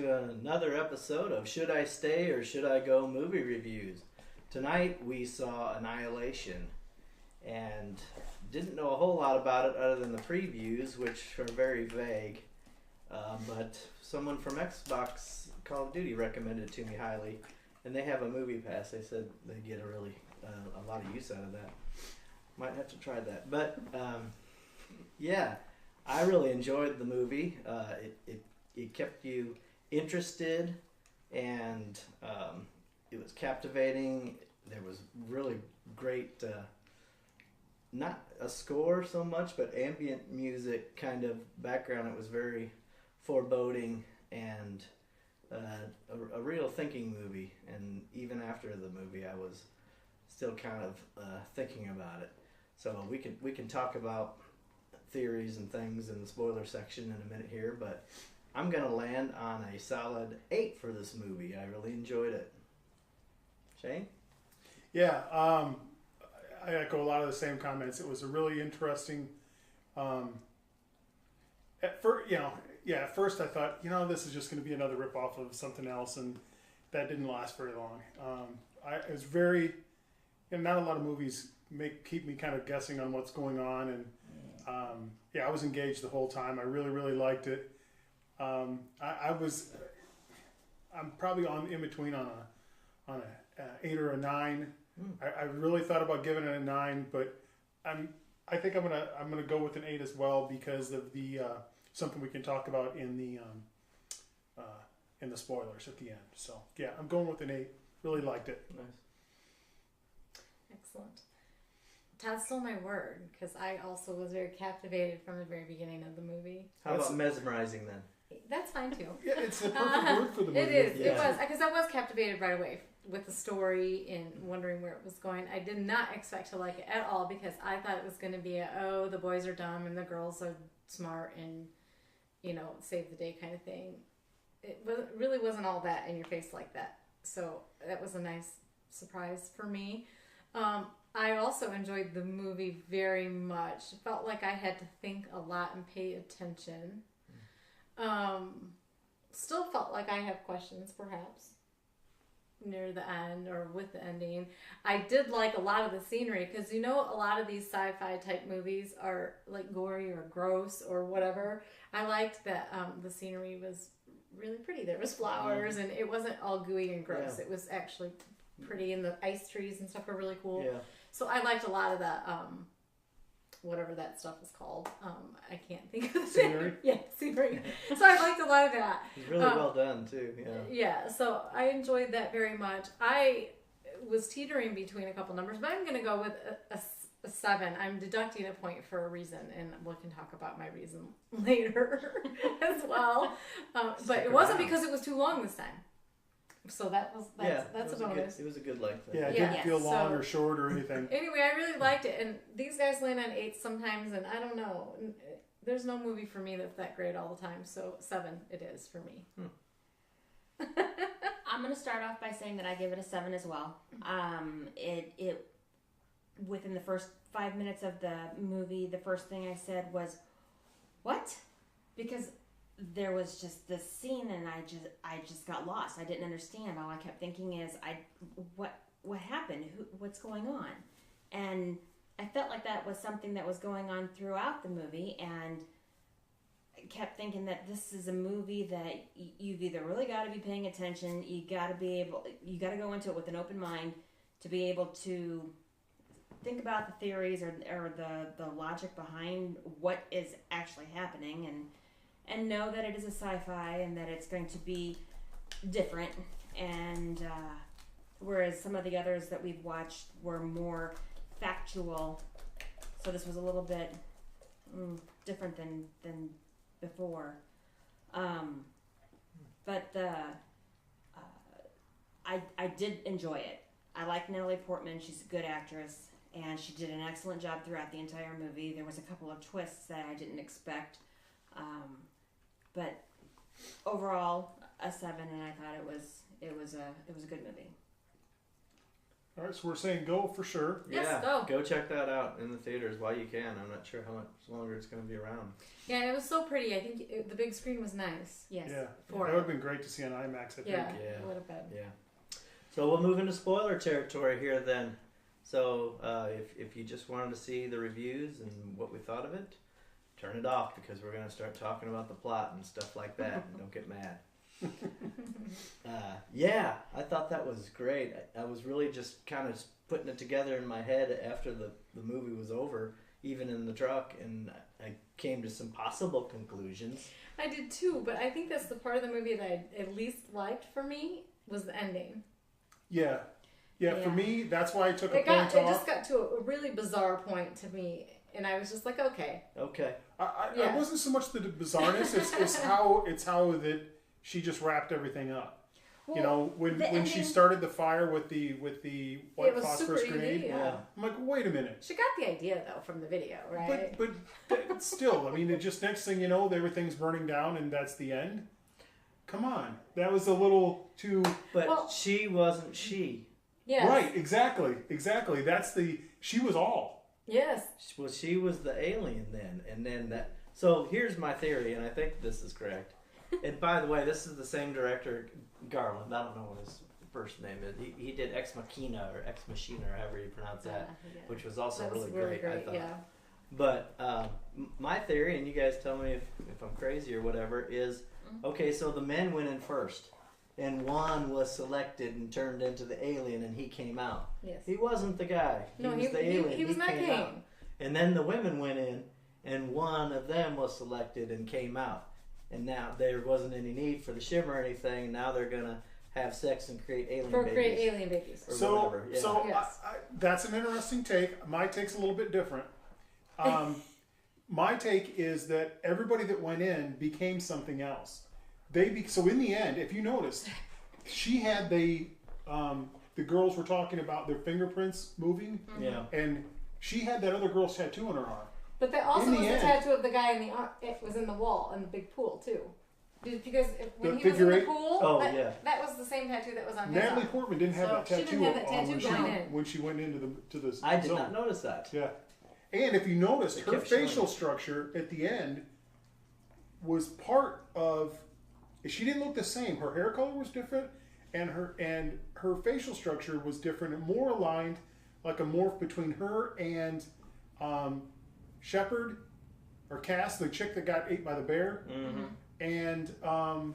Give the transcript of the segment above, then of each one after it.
to another episode of Should I Stay or Should I Go movie reviews. Tonight we saw Annihilation and didn't know a whole lot about it other than the previews, which are very vague. But someone from Xbox Call of Duty recommended it to me highly, and they have a movie pass. They said they get a lot of use out of that. Might have to try that. But yeah, I really enjoyed the movie. It kept you interested, and it was captivating. There was really great, not a score so much, but ambient music kind of background. It was very foreboding and a real thinking movie. And even after the movie, I was still kind of thinking about it. So we can talk about theories and things in the spoiler section in a minute here, but I'm going to land on a solid 8 for this movie. I really enjoyed it. Shane? Yeah, I echo a lot of the same comments. It was a really interesting. At first I thought, this is just going to be another ripoff of something else, and that didn't last very long. It was very, not a lot of movies keep me kind of guessing on what's going on, and I was engaged the whole time. I really, really liked it. I'm probably in between on a 8 or a 9. I really thought about giving it a 9, but I think I'm gonna go with an 8 as well because of the something we can talk about in the spoilers at the end. So yeah, I'm going with an 8. Really liked it. Nice. Excellent. Todd stole my word because I also was very captivated from the very beginning of the movie. How about mesmerizing then? That's fine too. Yeah, it's the perfect word for the movie. It is. Yeah. It was because I was captivated right away with the story and wondering where it was going. I did not expect to like it at all because I thought it was going to be the boys are dumb and the girls are smart and save the day kind of thing. It really wasn't all that in your face like that. So that was a nice surprise for me. I also enjoyed the movie very much. Felt like I had to think a lot and pay attention. Still felt like I have questions perhaps near the end or with the ending. I did like a lot of the scenery because a lot of these sci-fi type movies are like gory or gross or whatever. I liked that the scenery was really pretty. There was flowers and it wasn't all gooey and gross. Yeah. It was actually pretty, and the ice trees and stuff are really cool. Yeah. So I liked a lot of that, whatever that stuff is called. I can't think of the scenery. Yeah, scenery. So I liked a lot of that. It was really well done too. Yeah. Yeah. So I enjoyed that very much. I was teetering between a couple numbers, but I'm going to go with a 7. I'm deducting a point for a reason, and we can talk about my reason later as well. But it wasn't because it was too long this time. So that's a bonus. It was a good length. Yeah, it didn't feel long or short or anything. Anyway, I really liked it, and these guys land on 8s sometimes, and I don't know. There's no movie for me that's that great all the time, so 7 it is for me. I'm going to start off by saying that I give it a 7 as well. It within the first 5 minutes of the movie, the first thing I said was, "What?" Because there was just this scene, and I just got lost. I didn't understand. All I kept thinking is, what happened? What's going on? And I felt like that was something that was going on throughout the movie, and I kept thinking that this is a movie that you've either really got to be paying attention, you got to go into it with an open mind to be able to think about the theories or the logic behind what is actually happening, and know that it is a sci-fi and that it's going to be different. And whereas some of the others that we've watched were more factual, so this was a little bit different than before. But I did enjoy it. I like Natalie Portman. She's a good actress, and she did an excellent job throughout the entire movie. There was a couple of twists that I didn't expect. But overall, a 7, and I thought it was a good movie. All right, so we're saying go for sure. Yes, Yeah, go. check that out in the theaters while you can. I'm not sure how much longer it's going to be around. Yeah, and it was so pretty. I think the big screen was nice. Yes. Yeah, For that it. would have been great to see on IMAX. I think. Yeah, Yeah. it would have been. Yeah. So we'll move into spoiler territory here then. So if you just wanted to see the reviews and what we thought of it, turn it off because we're going to start talking about the plot and stuff like that. And don't get mad. Yeah, I thought that was great. I was really just kind of putting it together in my head after the movie was over, even in the truck, and I came to some possible conclusions. I did too, but I think that's the part of the movie that I at least liked for me was the ending. Yeah. For Yeah. me, that's why I took a It point off. just got to a really bizarre point to me, and I was just like, okay. Okay. I wasn't so much the bizarreness. It's how that she just wrapped everything up. Well, You know, when she ending- started the fire with the white it was phosphorus super grenade, easy, yeah. I'm like, wait a minute. She got the idea though from the video, right? But still, I mean, it just next thing you know, everything's burning down, and that's the end. Come on, that was a little too. But Well- she wasn't she. Yes. Right, exactly. That's she was all. Yes. Well, she was the alien then, and then that. So here's my theory, and I think this is correct. And by the way, this is the same director, Garland. I don't know what his first name is. He did Ex Machina or Ex Machina, or however you pronounce that, Yeah. which was also That was really great. I thought. yeah. But my theory, and you guys tell me if I'm crazy or whatever, is okay. So the men went in first, and Juan was selected and turned into the alien, and he came out. Yes. He wasn't the guy. He was the alien. He was not came Kane. out. And then the women went in, and one of them was selected and came out. And now there wasn't any need for the shimmer or anything. And now they're gonna have sex and create alien Procreate babies. alien babies. Or So, whatever, yeah. so Yes. that's an interesting take. My take's a little bit different. My take is that everybody that went in became something else. So in the end, if you noticed, she had the girls were talking about their fingerprints moving, Yeah. and she had that other girl's tattoo on her arm. But there also In the was the end- tattoo of the guy in the arm. It was in the wall in the big pool too. Did you guys when The he was in figure the eight? pool? Oh, that, yeah. that was the same tattoo that was on his Natalie arm. Portman didn't have So that she tattoo, didn't have that on tattoo going in. when she went into the I did zone. not notice that. Yeah. And if you noticed, They her kept showing facial it. structure at the end was part of. She didn't look the same. Her hair color was different, and her facial structure was different and more aligned, like a morph between her and Shepard or Cass, the chick that got ate by the bear, Mm-hmm. and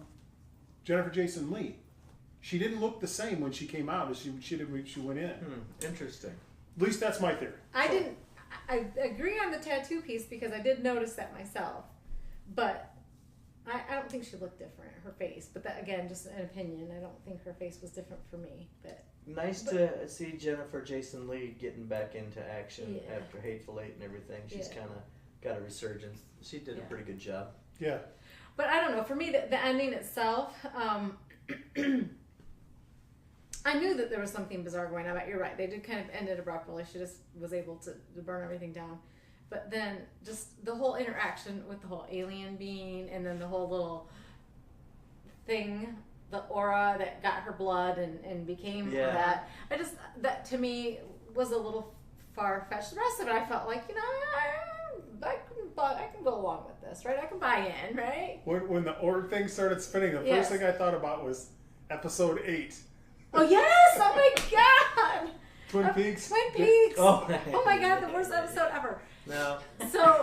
Jennifer Jason Leigh. She didn't look the same when she came out as she did when she went in. Interesting. At least that's my theory. I agree on the tattoo piece because I did notice that myself, but I don't think she looked different. Her face, but that again, just an opinion. I don't think her face was different for me, but. Nice to see Jennifer Jason Leigh getting back into action Yeah. after Hateful Eight and everything. She's Yeah. kind of got a resurgence. She did a Yeah. pretty good job. Yeah. But I don't know. For me, the ending itself, I knew that there was something bizarre going on. But you're right; they did kind of end it abruptly. She just was able to burn everything down. But then, just the whole interaction with the whole alien being, and then the whole little thing, the aura that got her blood and became Yeah. that. That to me was a little far fetched. The rest of it, I felt like I can go along with this, right? I can buy in, right? When the orb thing started spinning, the Yes. first thing I thought about was episode 8. Oh yes! Oh my god! Twin Peaks. Twin Peaks. Oh, Oh my god, the worst episode ever. No. So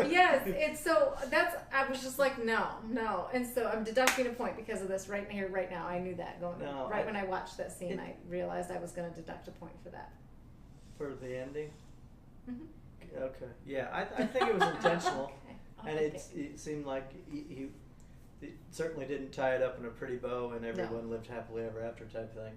yes, it's so that's I was just like no, and so I'm deducting a point because of this right here, right now. I knew that going No, when I watched that scene. I realized I was going to deduct a point for that. For the ending? Mhm. Okay. Yeah, I think it was intentional. Okay. And Okay. it seemed like he certainly didn't tie it up in a pretty bow and everyone lived happily ever after type thing.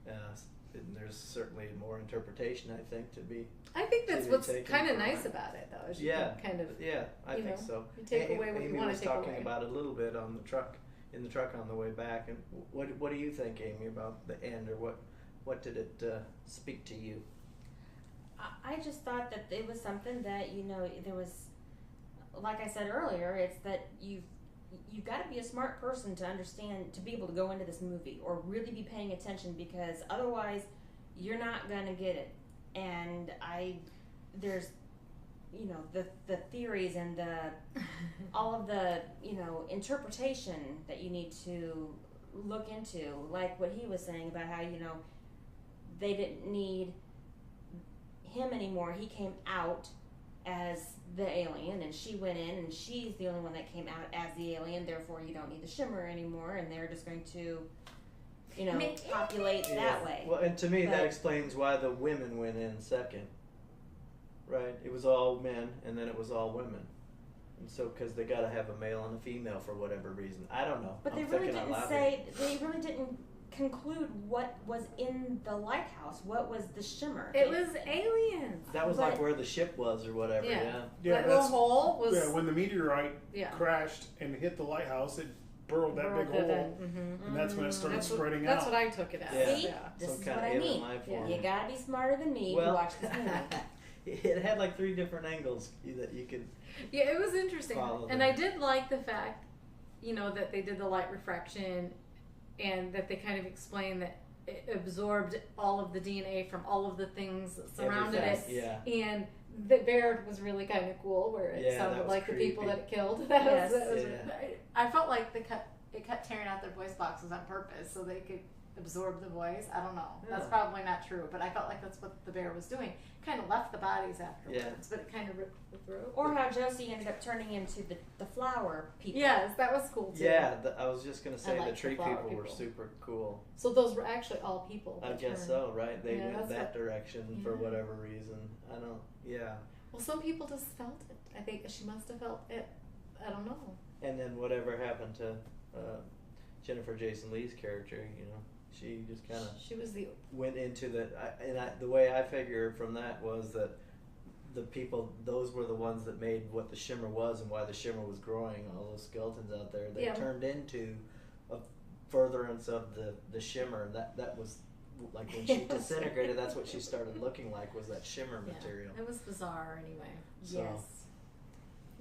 And there's certainly more interpretation, I think, to be. I think that's to be what's taken kind of from nice it. about it, though. Is you Yeah. can kind of Yeah, I you think know, so. you take away what Amy you want was to take talking away. about it a little bit on the truck, in the truck on the way back. And what do you think, Amy, about the end, or what did it speak to you? I just thought that it was something that, there was, like I said earlier, it's that you've got to be a smart person to understand, to be able to go into this movie or really be paying attention, because otherwise you're not gonna get it. And there's, you know, the theories and all of the, you know, interpretation that you need to look into, like what he was saying about how, you know, they didn't need him anymore. He came out as the alien, and she went in, and she's the only one that came out as the alien. Therefore, you don't need the Shimmer anymore, and they're just going to, you know, populate that way. Well, and to me, that explains why the women went in second. Right? It was all men, and then it was all women. And so, because they got to have a male and a female for whatever reason. I don't know. But they really didn't conclude what was in the lighthouse. What was the Shimmer? It was aliens. That was like where the ship was or whatever. Yeah. That little hole was. Yeah, when the meteorite crashed and hit the lighthouse, it burrowed that big hole, and that's when it started spreading out. That's what I took it as. See, this is what I mean. You gotta be smarter than me to watch this movie. It had like 3 different angles that you could. Yeah, it was interesting, and I did like the fact, you know, that they did the light refraction, and that they kind of explained that it absorbed all of the DNA from all of the things that surrounded it. Yeah. And the bear was really kind of cool, where it sounded like the people that it killed. I felt like it kept tearing out their voice boxes on purpose so they could absorb the voice. I don't know. That's probably not true, but I felt like that's what the bear was doing. Kind of left the bodies afterwards, but it kind of ripped the throat. Or how Josie ended up turning into the flower people. Yes, that was cool too. Yeah, I was just going to say the tree people were super cool. So those were actually all people. I guess so, right? They went that direction for whatever reason. I don't, Well, some people just felt it. I think she must have felt it. I don't know. And then whatever happened to Jennifer Jason Leigh's character, you know, she just kind of went into the way I figured from that was that the people, those were the ones that made what the Shimmer was and why the Shimmer was growing, all those skeletons out there. They turned into a furtherance of the Shimmer. That was like when she disintegrated, that's what she started looking like, was that Shimmer material. It was bizarre anyway. So. Yes.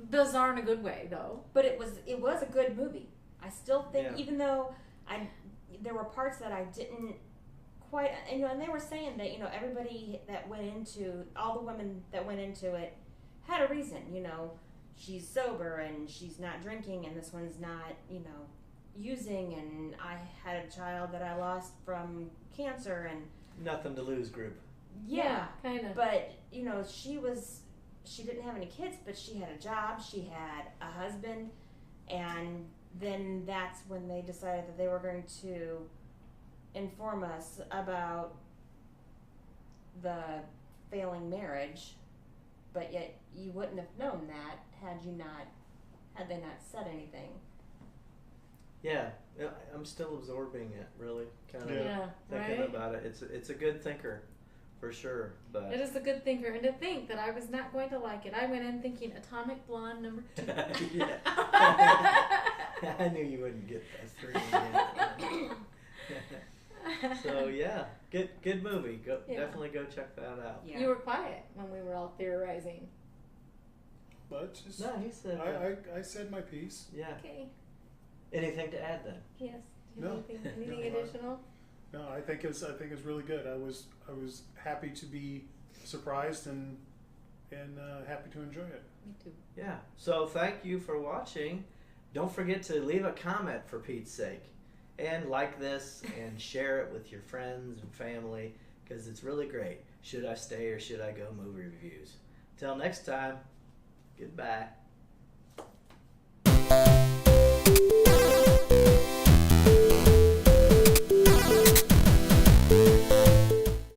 Bizarre in a good way, though. But it was a good movie. I still think, even though there were parts that I didn't quite, you know, and they were saying that, you know, everybody that went into, all the women that went into it had a reason, you know, she's sober and she's not drinking, and this one's not, you know, using, and I had a child that I lost from cancer, and nothing to lose group. Yeah, kind of. But, you know, she didn't have any kids, but she had a job, she had a husband, and then that's when they decided that they were going to inform us about the failing marriage, but yet you wouldn't have known that had they not said anything. Yeah, I'm still absorbing it, really, kind of thinking about it. It's a good thinker, for sure. But it is a good thinker, and to think that I was not going to like it. I went in thinking Atomic Blonde #2. I knew you wouldn't get that 3. So good movie. Definitely go check that out. Yeah. You were quiet when we were all theorizing. But just, no, he said. I said my piece. Yeah. Okay. Anything to add then? Yes. No. Anything additional? No, I think it's really good. I was happy to be surprised and happy to enjoy it. Me too. Yeah. So thank you for watching. Don't forget to leave a comment for Pete's sake, and like this and share it with your friends and family, because it's really great. Should I stay or should I go movie reviews? Till next time. Goodbye.